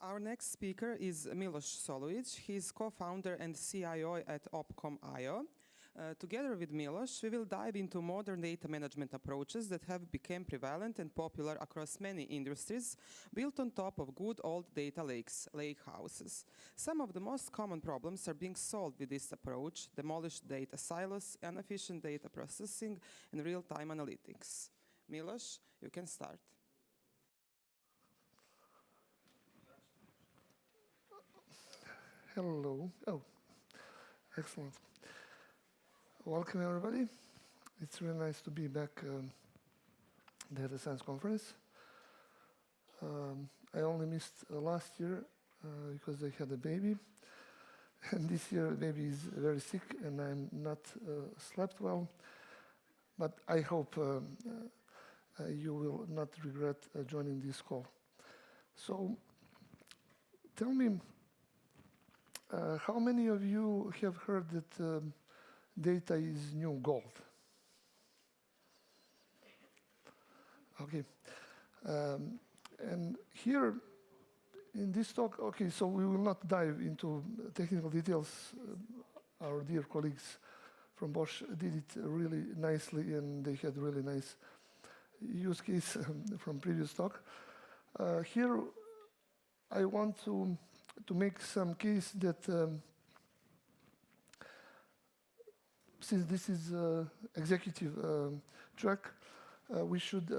Our next speaker is Milos Solujic. He is co-founder and CIO at Opcom.io. Together with Milos, we will dive into modern data management approaches that have become prevalent and popular across many industries, built on top of good old data lakes, lakehouses. Some of the most common problems are being solved with this approach: demolished data silos, inefficient data processing, and real-time analytics. Milos, you can start. Hello. Oh, excellent. Welcome, everybody. It's really nice to be back at the Data Science Conference. I only missed last year because I had a baby. And this year, the baby is very sick, and I'm not slept well. But I hope you will not regret joining this call. So, tell me, how many of you have heard that data is new gold? Okay. And here in this talk, okay, so we will not dive into technical details. Our dear colleagues from Bosch did it really nicely, and they had really nice use case from previous talk. Here, I want to make some case that since this is executive track, we should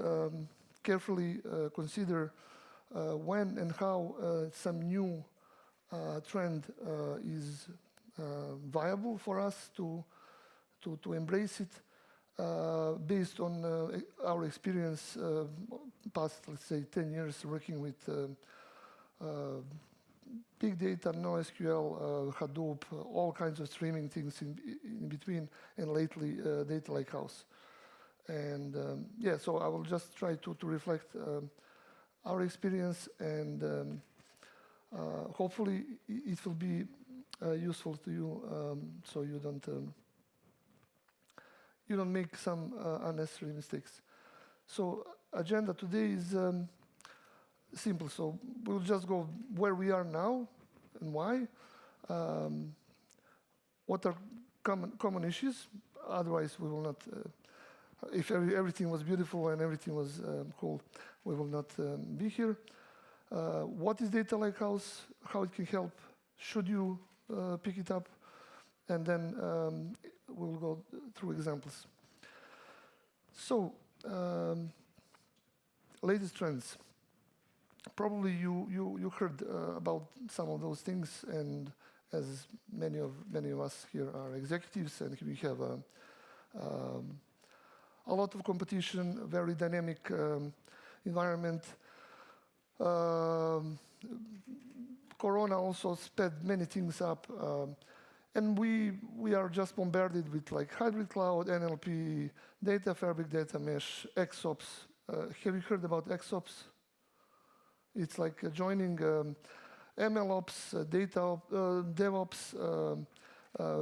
carefully consider when and how some new trend is viable for us to embrace it based on our experience past, let's say, 10 years working with big data, NoSQL, Hadoop, all kinds of streaming things in between, and lately data Lakehouse. And yeah, so I will just try to reflect our experience, and hopefully it will be useful to you, so you don't make some unnecessary mistakes. So agenda today is simple. So we'll just go where we are now and why. What are common issues? Otherwise, we will not. If everything was beautiful and everything was cool, we will not be here. What is data lakehouse? How it can help? Should you pick it up? And then we'll go through examples. So, latest trends. Probably you heard about some of those things, and as many of us here are executives, and we have a lot of competition, very dynamic environment. Corona also sped many things up, and we are just bombarded with like hybrid cloud, NLP, data fabric, data mesh, XOps. Have you heard about XOps? It's like joining MLOps, data, DevOps,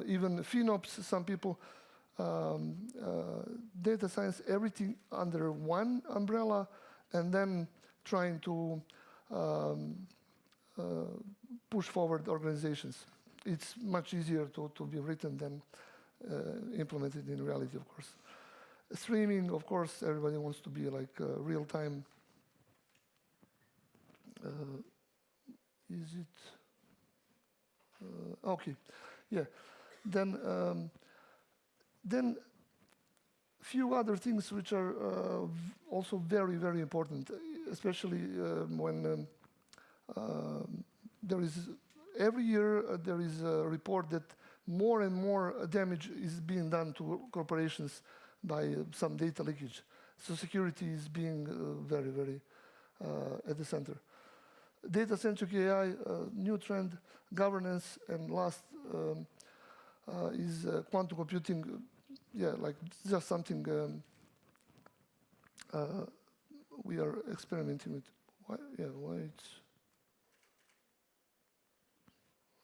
even FinOps, some people, data science, everything under one umbrella, and then trying to push forward organizations. It's much easier to be written than implemented in reality, of course. Streaming, of course, everybody wants to be like real-time. Is it okay? Yeah. Then few other things which are also very, very important, especially when there is every year there is a report that more and more damage is being done to corporations by some data leakage. So security is being very, very at the center. Data-centric AI, new trend, governance, and last is quantum computing. Yeah, like just something we are experimenting with. Why it's...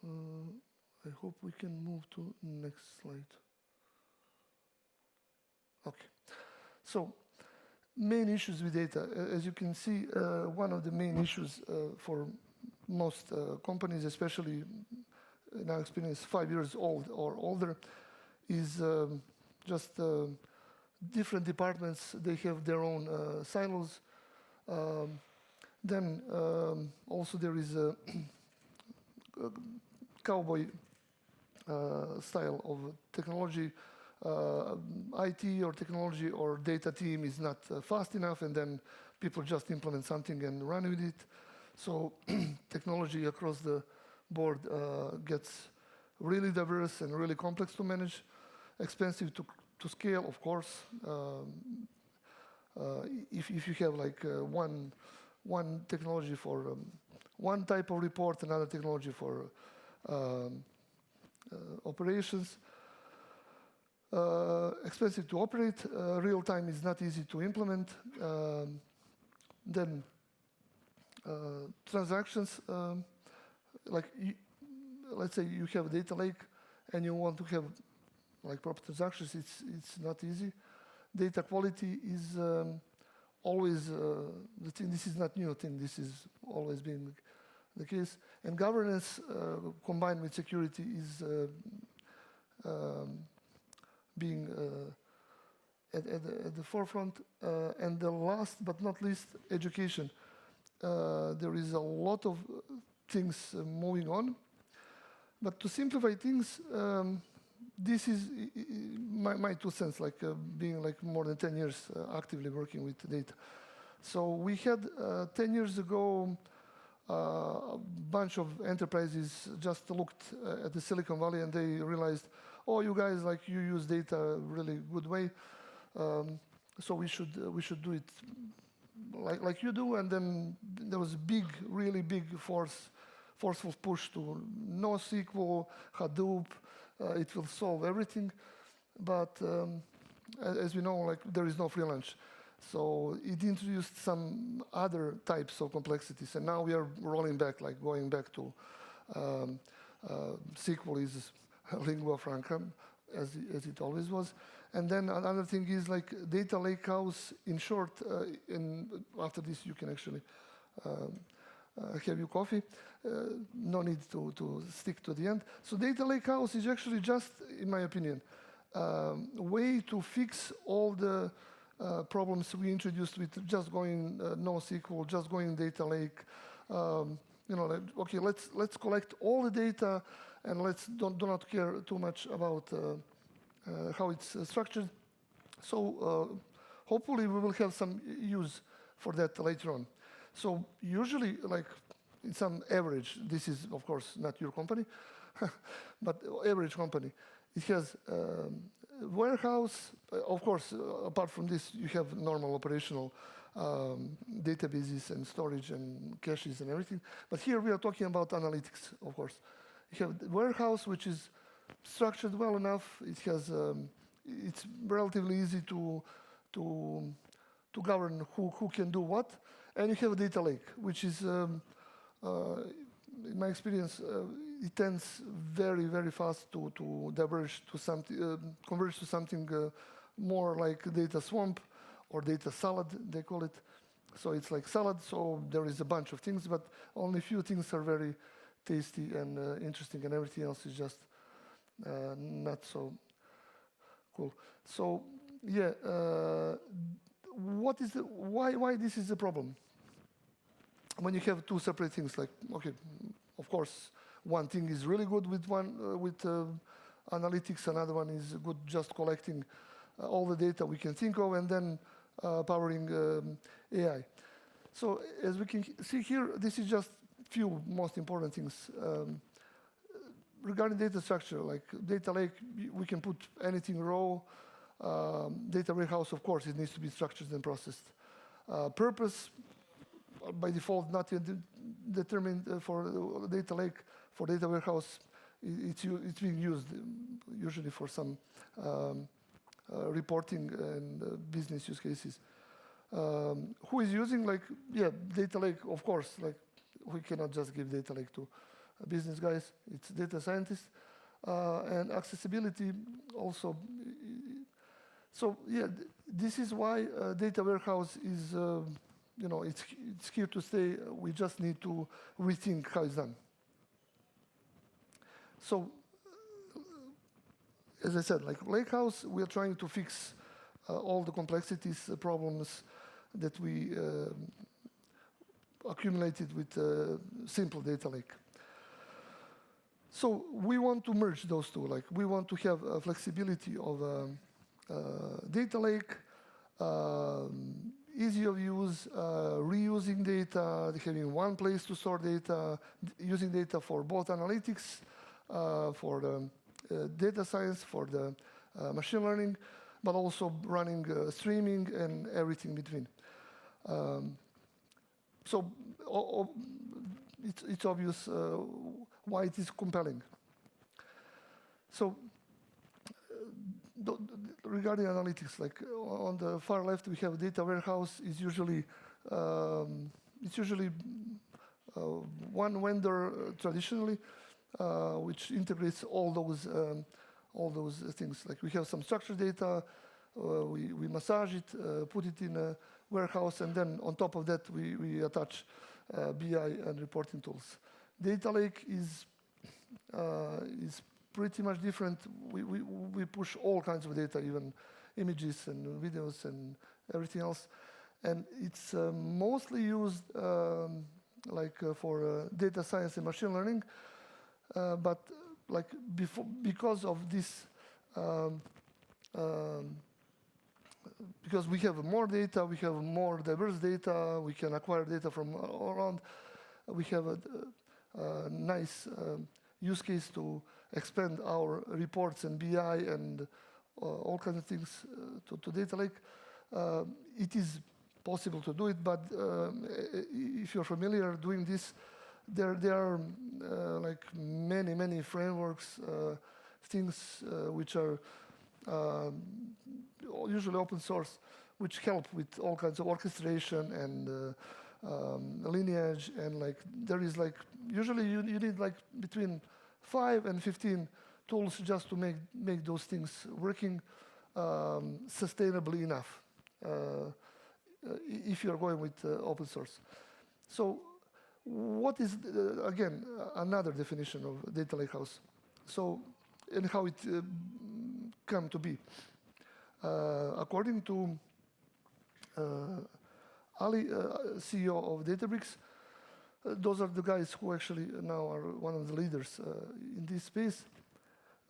I hope we can move to next slide. Okay. So, main issues with data. As you can see, one of the main issues for most companies, especially in our experience, 5 years old or older, is just different departments. They have their own silos. Then also there is a cowboy style of technology. IT or technology or data team is not fast enough, and then people just implement something and run with it. So technology across the board gets really diverse and really complex to manage, expensive to scale, of course. If you have like one technology for one type of report, another technology for operations, expensive to operate, real time is not easy to implement. Then transactions, like let's say you have a data lake and you want to have like proper transactions, it's not easy. Data quality is always the thing. This is not new thing. This is always been the case. And governance combined with security is being at the forefront. And the last but not least, education. There is a lot of things moving on. But to simplify things, this is my 2 cents, like being like more than 10 years actively working with data. So we had 10 years ago, a bunch of enterprises just looked at the Silicon Valley and they realized, oh, you guys, like you use data a really good way, so we should do it like you do. And then there was a big, really big forceful push to NoSQL, Hadoop. It will solve everything, but as we know, like there is no free lunch. So it introduced some other types of complexities, and now we are rolling back, like going back to SQL is lingua franca, as it always was. And then another thing is like data lakehouse. In short, after this you can actually have your coffee. No need to stick to the end. So data lakehouse is actually just, in my opinion, a way to fix all the problems we introduced with just going NoSQL, just going data lake. You know, like, okay, let's collect all the data and let's do not care too much about how it's structured. So hopefully we will have some use for that later on. So usually, like in some average, this is of course not your company, but average company, it has warehouse. Of course, apart from this, you have normal operational databases and storage and caches and everything. But here we are talking about analytics, of course. You have the warehouse, which is structured well enough. It has, it's relatively easy to govern who can do what. And you have a data lake, which is, in my experience, it tends very, very fast to diverge to something, converge to something more like data swamp or data salad, they call it. So it's like salad, so there is a bunch of things, but only few things are very tasty and interesting, and everything else is just not so cool. So yeah, what is why this is a problem? When you have two separate things, like, okay, of course, one thing is really good with analytics, another one is good just collecting all the data we can think of and then powering AI. So as we can see here, this is just few most important things. Regarding data structure, like data lake, we can put anything raw. Data warehouse, of course, it needs to be structured and processed. Purpose, by default, not yet determined for data lake. For data warehouse, it's being used usually for some reporting and business use cases. Who is using, like, yeah, data lake, of course, like we cannot just give data lake to business guys, it's data scientists. And accessibility also. So yeah, this is why data warehouse is it's here to stay. We just need to rethink how it's done. So, as I said, like Lakehouse, we are trying to fix all the complexities, problems that we accumulated with simple data lake. So we want to merge those two. Like we want to have a flexibility of data lake, easy of use, reusing data, having one place to store data, using data for both analytics, for the data science, for the machine learning, but also running streaming and everything between. So it's obvious why it is compelling. So regarding analytics, like on the far left, we have data warehouse. Is usually one vendor traditionally, which integrates all those things. Like we have some structured data, we massage it, put it in a warehouse, and then on top of that, we attach BI and reporting tools. Data lake is pretty much different. We push all kinds of data, even images and videos and everything else. And it's mostly used for data science and machine learning. But like because of this, because we have more data, we have more diverse data, we can acquire data from all around. We have a nice use case to expand our reports and BI and all kinds of things to data lake. It is possible to do it, but if you're familiar doing this, there are like many frameworks, things which are usually open source, which help with all kinds of orchestration and lineage, and like there is like usually you need like between 5 and 15 tools just to make those things working sustainably enough if you're going with open source. So what is again another definition of data lakehouse? So and how it come to be? According to Ali, CEO of Databricks, those are the guys who actually now are one of the leaders in this space.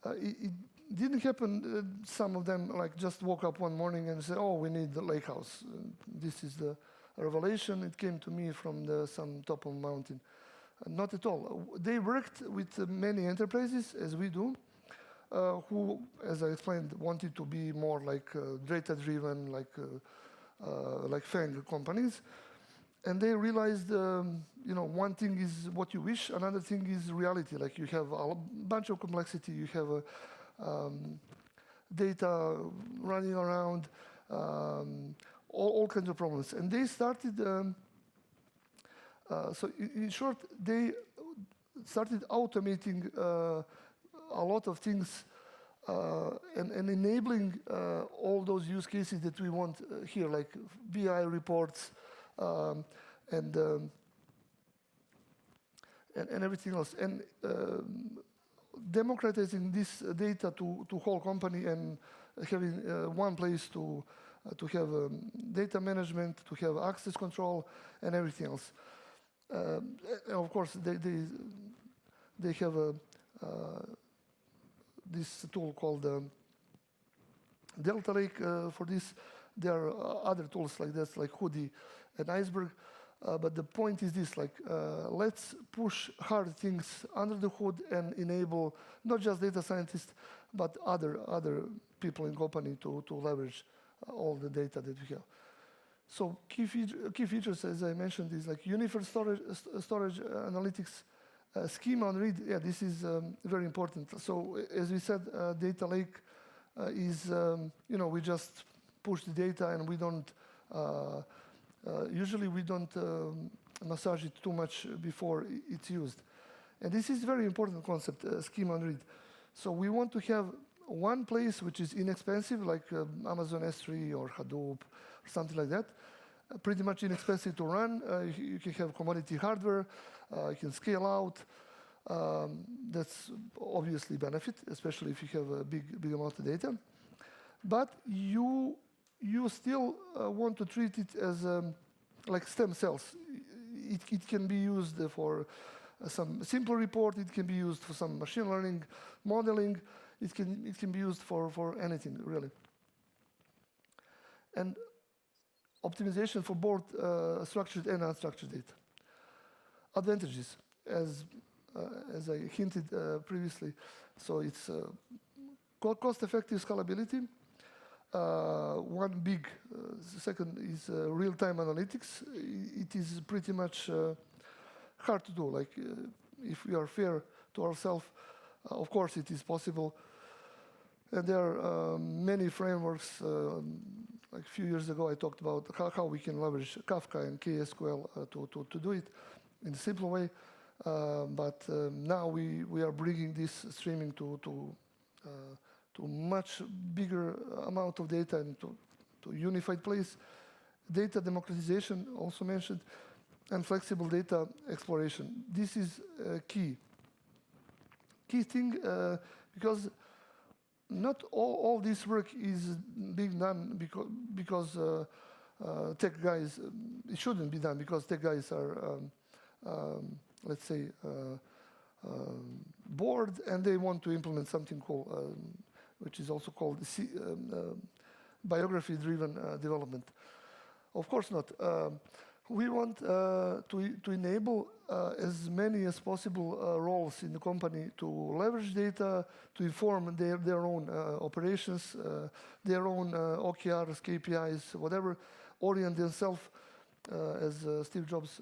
It didn't happen, some of them like just woke up one morning and said, oh, we need the lakehouse. This is the revelation. It came to me from some top of a mountain. Not at all. They worked with many enterprises, as we do, who, as I explained, wanted to be more like data-driven, like FANG companies. And they realized, one thing is what you wish, another thing is reality. Like you have a bunch of complexity, you have data running around, all kinds of problems. And they started, so in short, they started automating a lot of things and enabling all those use cases that we want here, like BI reports and everything else, and democratizing this data to whole company and having one place to have data management, to have access control, and everything else. And of course, they have this tool called Delta Lake for this. There are other tools like this, like Hoodie and Iceberg. But the point is this, like, let's push hard things under the hood and enable not just data scientists, but other people in company to leverage all the data that we have. So key features, as I mentioned, is like unified storage analytics, schema on read. Yeah, this is very important. So as we said, data lake is, we just push the data and we don't, usually we don't massage it too much before it's used. And this is a very important concept, schema on read. So we want to have one place which is inexpensive, like Amazon S3 or Hadoop, or something like that, pretty much inexpensive to run. You can have commodity hardware, you can scale out. That's obviously benefit, especially if you have a big amount of data. But you still want to treat it as like stem cells. It can be used for some simple report. It can be used for some machine learning modeling. It can be used for anything really. And optimization for both structured and unstructured data. Advantages, as I hinted previously, so it's cost-effective scalability. One big, second is real-time analytics. It is pretty much hard to do. Like, if we are fair to ourselves, of course it is possible. And there are many frameworks. Like a few years ago, I talked about how we can leverage Kafka and KSQL to do it in a simple way. But now we are bringing this streaming to much bigger amount of data and to unified place. Data democratization, also mentioned, and flexible data exploration. This is key thing because not all this work is being done because tech guys. It shouldn't be done because tech guys are, let's say, bored and they want to implement something called, which is also called biography-driven development. Of course not. We want to enable as many as possible roles in the company to leverage data, to inform their own operations, their own OKRs, KPIs, whatever, orient themselves, as Steve Jobs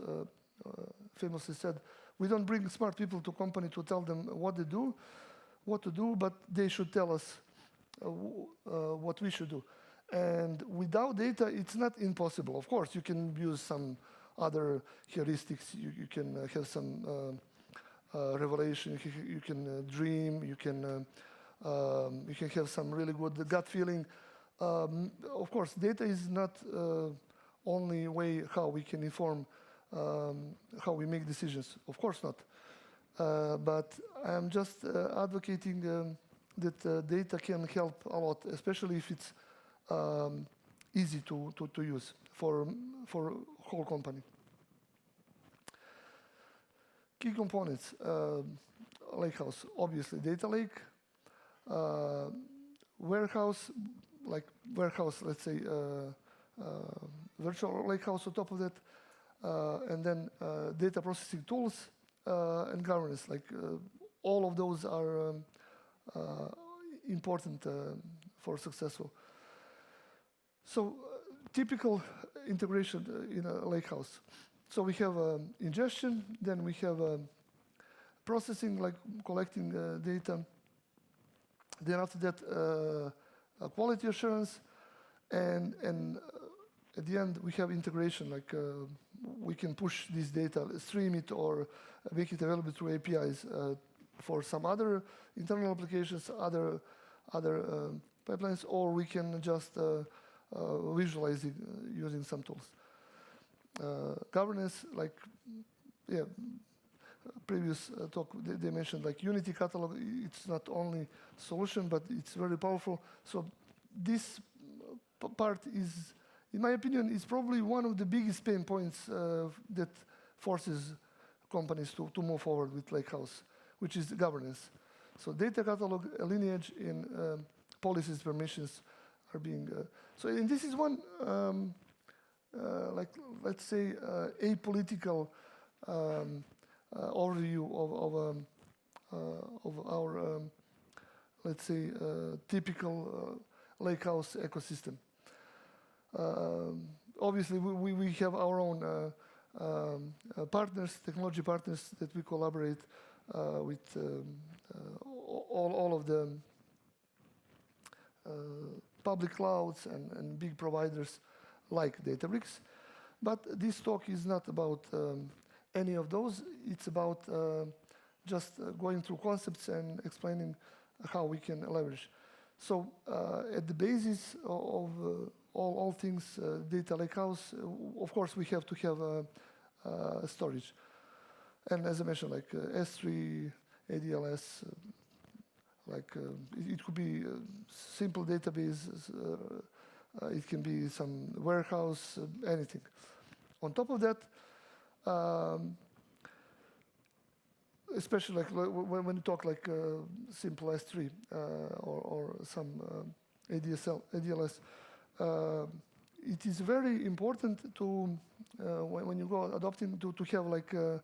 famously said, we don't bring smart people to company to tell them what to do, but they should tell us what we should do. And without data, it's not impossible. Of course, you can use some other heuristics. You can have some revelation. You can dream. You can have some really good gut feeling. Of course, data is not only way how we can inform how we make decisions. Of course not. But I'm just advocating that data can help a lot, especially if it's easy to use for whole company. Key components: Lakehouse, obviously data lake, warehouse, let's say virtual lakehouse on top of that, and then data processing tools and governance. Like all of those are important for successful. So typical integration in a lakehouse. So we have ingestion, then we have processing, like collecting data. Then after that, quality assurance, and at the end we have integration. Like we can push this data, stream it, or make it available through APIs for some other internal applications, other pipelines, or we can just visualize it using some tools. Governance, like, yeah, previous talk, they mentioned like Unity catalog. It's not only solution, but it's very powerful. So this part is, in my opinion, is probably one of the biggest pain points that forces companies to move forward with Lakehouse, which is governance. So data catalog, lineage, and policies, permissions are being. And this is one, like, let's say, apolitical overview of our, let's say, typical Lakehouse ecosystem. Obviously, we have our own partners, technology partners that we collaborate with all of the public clouds and big providers like Databricks. But this talk is not about any of those. It's about just going through concepts and explaining how we can leverage. So at the basis of all things data lakehouse. Of course, we have to have storage. And as I mentioned, like S3, ADLS, it could be a simple database, it can be some warehouse, anything. On top of that, especially like when you talk like simple S3 or some ADLS, it is very important to when you go adopting to have like a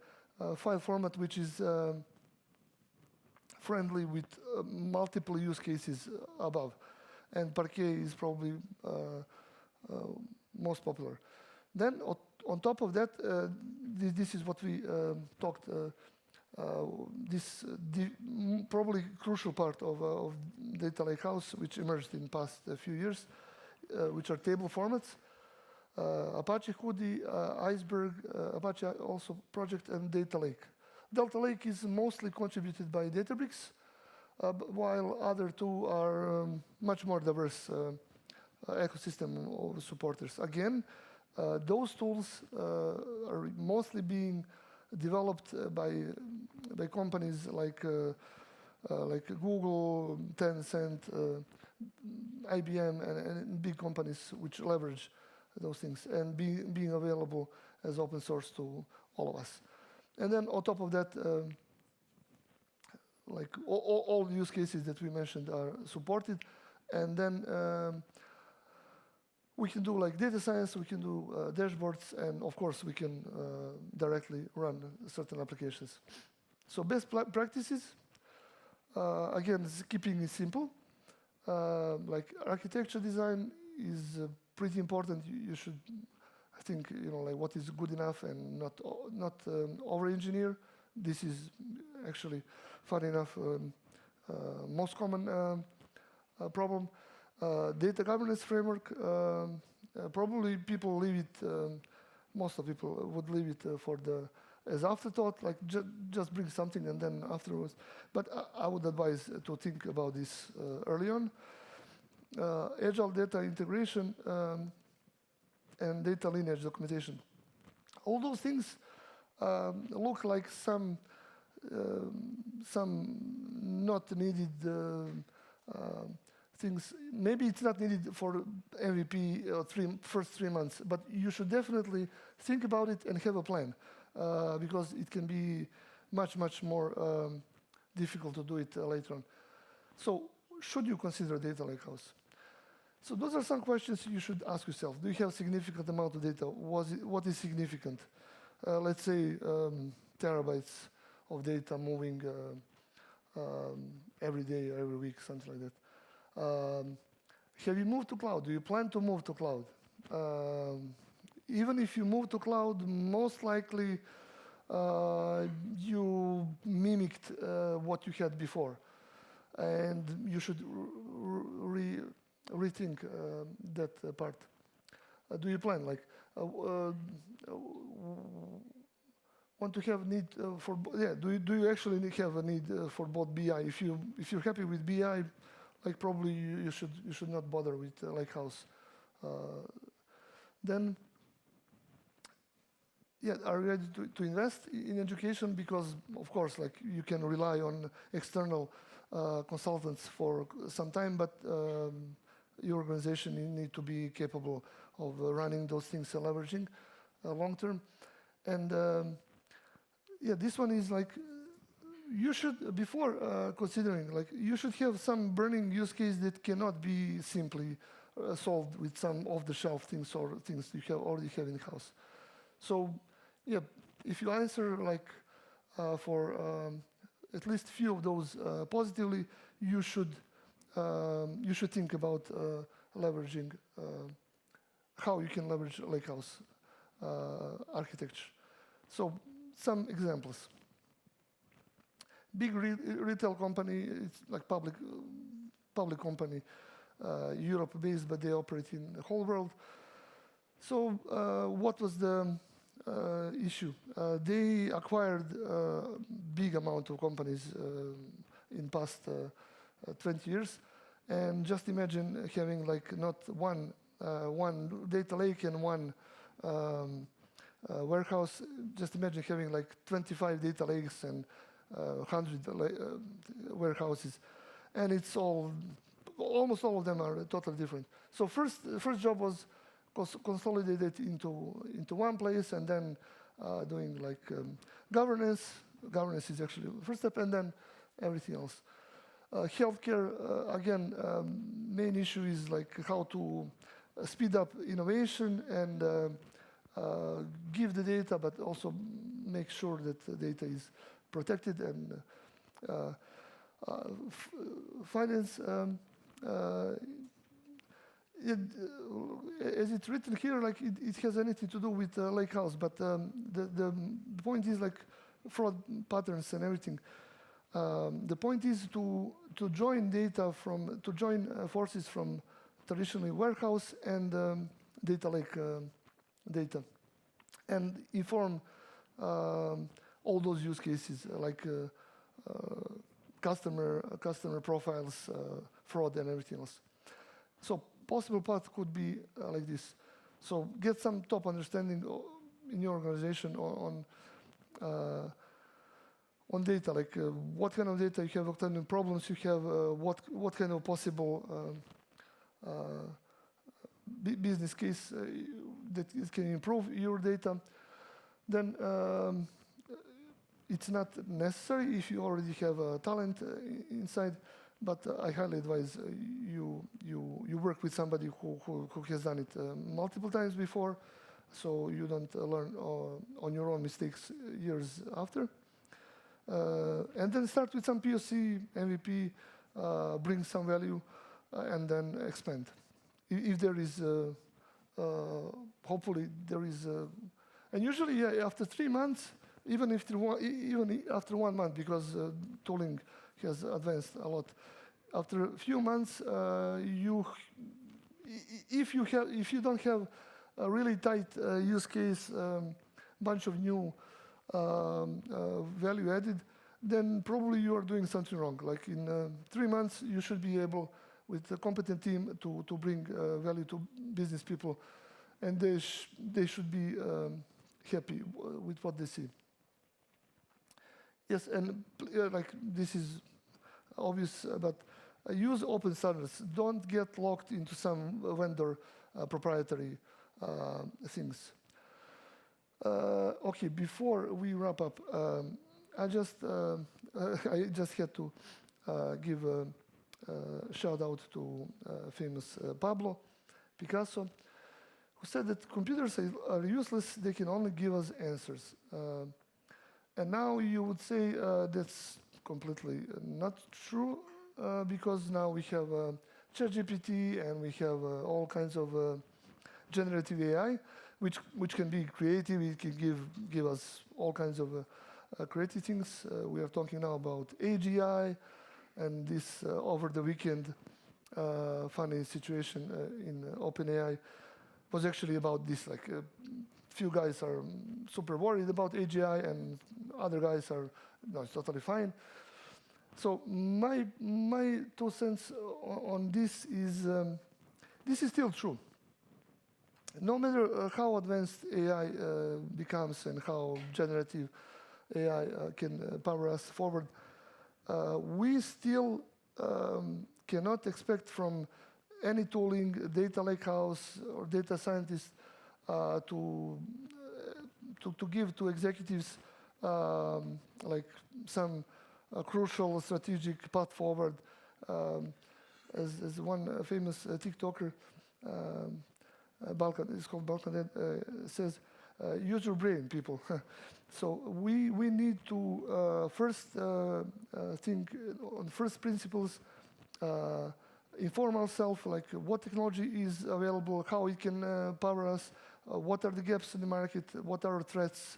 file format which is friendly with multiple use cases above, and Parquet is probably most popular. Then on top of that, this is what we talked. This probably crucial part of data lakehouse, which emerged in the past few years, which are table formats. Apache Hudi, Iceberg, Apache also project, and Data Lake. Delta Lake is mostly contributed by Databricks, while other two are much more diverse ecosystem of supporters. Again, those tools are mostly being developed by companies like Google, Tencent, IBM, and big companies which leverage those things and being available as open source to all of us. And then on top of that, like all use cases that we mentioned are supported. And then we can do like data science, we can do dashboards, and of course we can directly run certain applications. So best practices, again, keeping it simple. Like architecture design is pretty important. You should, I think, like what is good enough and not over-engineer. This is actually, fun enough, most common problem. Data governance framework, probably people leave it, most of people would leave it as afterthought, like just bring something and then afterwards. But I would advise to think about this early on. Agile data integration and data lineage documentation. All those things look like some not needed things. Maybe it's not needed for MVP or first 3 months, but you should definitely think about it and have a plan, because it can be much more difficult to do it later on. So should you consider data lakehouse? So those are some questions you should ask yourself. Do you have significant amount of data? What is significant? Let's say terabytes of data moving every day or every week, something like that. Have you moved to cloud? Do you plan to move to cloud? Even if you move to cloud, most likely you mimicked what you had before. And you should rethink that part. Do you plan, like, want to have need for, do you actually have a need for both BI? If you're happy with BI, like probably you should not bother with Lakehouse. Then, are you ready to invest in education? Because of course, like you can rely on external consultants for some time, but your organization you need to be capable of running those things and leveraging long term. And this one is like, you should, before considering, like you should have some burning use case that cannot be simply solved with some off-the-shelf things or things you already have in-house. So if you answer like for at least few of those positively, you should think about leveraging how you can leverage Lakehouse architecture. So some examples. Big retail company, it's like public company, Europe-based, but they operate in the whole world. So what was the issue? They acquired a big amount of companies in past 20 years. And just imagine having like not one one data lake and one warehouse. Just imagine having like 25 data lakes and 100 warehouses, and it's almost all of them are totally different. So first job was consolidate it into one place, and then doing like governance. Governance is actually the first step, and then everything else. Healthcare, again, main issue is like how to speed up innovation and give the data, but also make sure that the data is protected. And finance, as it's written here, like it has anything to do with Lakehouse, but the point is like fraud patterns and everything. The point is to join forces from traditionally warehouse and data lake data, and inform all those use cases like customer profiles, fraud, and everything else. So possible path could be like this. So get some top understanding in your organization on data, like what kind of data you have, what kind of problems you have, what kind of possible business case that it can improve your data. Then it's not necessary if you already have talent inside, but I highly advise you work with somebody who has done it multiple times before, so you don't learn on your own mistakes years after. And then start with some POC, MVP, bring some value, and then expand. If there is, hopefully there is, and usually after 3 months, even after 1 month, because tooling has advanced a lot. After a few months, if you don't have a really tight use case, bunch of new value added, then probably you are doing something wrong. Like in 3 months, you should be able, with a competent team, to bring value to business people, and they should be happy with what they see. Yes, and like this is obvious, but use open standards. Don't get locked into some vendor proprietary things. Okay, before we wrap up, I just had to give a shout out to famous Pablo Picasso, who said that computers are useless, they can only give us answers. And now you would say that's completely not true, because now we have ChatGPT and we have all kinds of generative AI, which can be creative. It can give us all kinds of creative things. We are talking now about AGI, and this over the weekend funny situation in OpenAI was actually about this. Like few guys are super worried about AGI, and other guys are, no, it's totally fine. So my 2 cents on this is still true. No matter how advanced AI becomes and how generative AI can power us forward, we still cannot expect from any tooling, data lakehouse or data scientist to give to executives like some crucial strategic path forward. As one famous TikToker, Balkan, it's called Balkan, says, use your brain, people. So we need to first think on first principles, inform ourselves, like what technology is available, how it can power us, what are the gaps in the market, what are threats,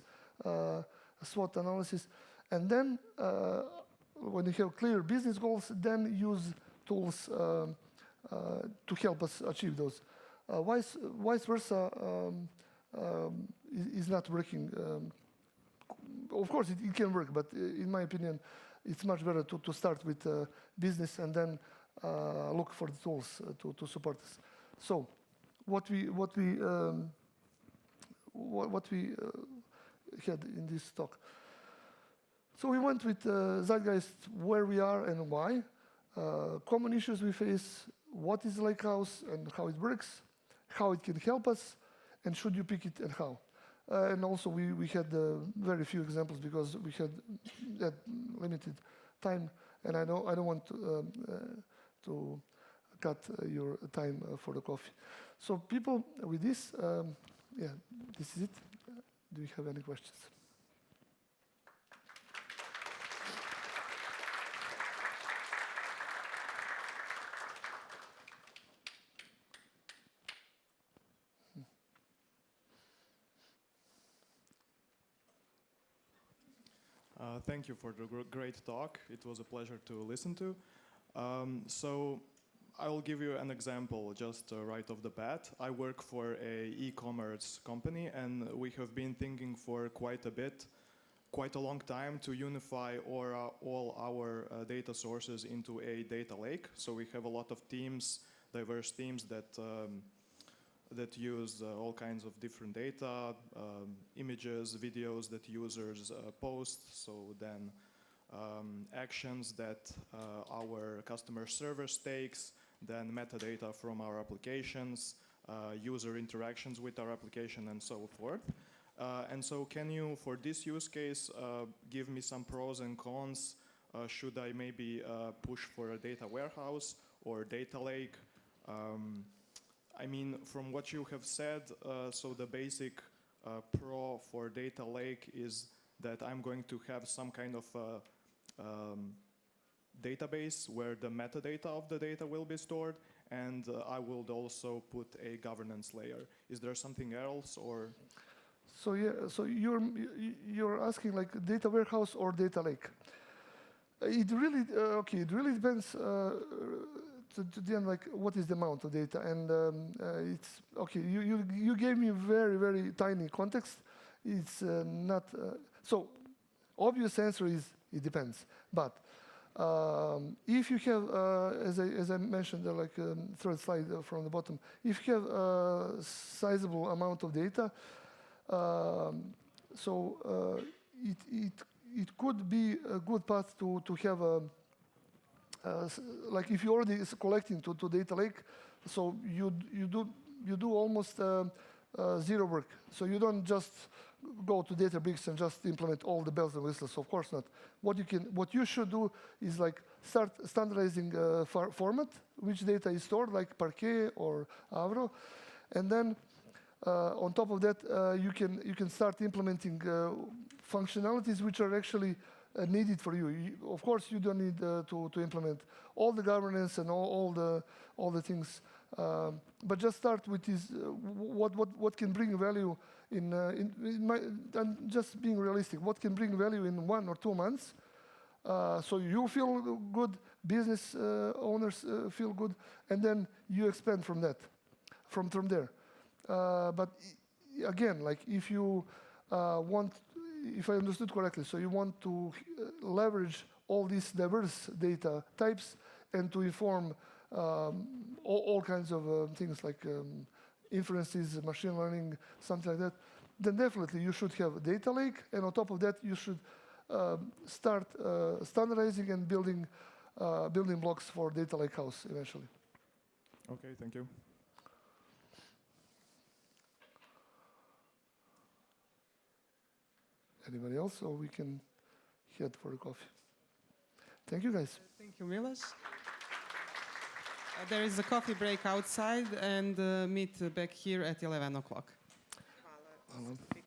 SWOT analysis, and then when you have clear business goals, then use tools to help us achieve those. Vice versa is not working. Of course, it can work, but in my opinion, it's much better to start with business and then look for the tools to support us. So, what we had in this talk. So we went with Zeitgeist, where we are and why, common issues we face, what is Lakehouse and how it works, how it can help us, and should you pick it and how. And also we had very few examples because we had that limited time, and I don't want to cut your time for the coffee. So people, with this, yeah, this is it. Do you have any questions? Thank you for the great talk. It was a pleasure to listen to. So I will give you an example just right off the bat. I work for an e-commerce company, and we have been thinking for quite a long time to unify all our data sources into a data lake. So we have a lot of teams, diverse teams that use all kinds of different data, images, videos that users post, so then actions that our customer service takes, then metadata from our applications, user interactions with our application, and so forth. And so can you, for this use case, give me some pros and cons? Should I maybe push for a data warehouse or data lake? I mean, from what you have said, so the basic pro for data lake is that I'm going to have some kind of database where the metadata of the data will be stored, and I will also put a governance layer. Is there something else, or? So yeah, so you're asking like data warehouse or data lake. It really It really depends. To the end, like what is the amount of data, and it's okay. You gave me very tiny context. It's not so. Obvious answer is it depends. But if you have, as I mentioned, like third slide from the bottom, if you have a sizable amount of data, it could be a good path to have a. Like if you already is collecting to data lake, so you do almost zero work. So you don't just go to Databricks and just implement all the bells and whistles. Of course not. What you should do is like start standardizing format, which data is stored, like Parquet or Avro, and then on top of that you can start implementing functionalities which are actually needed for you. Of course, you don't need to implement all the governance and all the things, but just start with this. What can bring value I'm just being realistic. What can bring value in 1 or 2 months? So you feel good, business owners feel good, and then you expand from that, from there. But again, like if you want. If I understood correctly, so you want to leverage all these diverse data types and to inform all kinds of things like inferences, machine learning, something like that, then definitely you should have a data lake, and on top of that you should start standardizing and building blocks for data lakehouse eventually. Okay, thank you. Anybody else, or we can head for a coffee? Thank you, guys. Thank you, Milos. There is a coffee break outside, and meet back here at 11 o'clock. Hvala.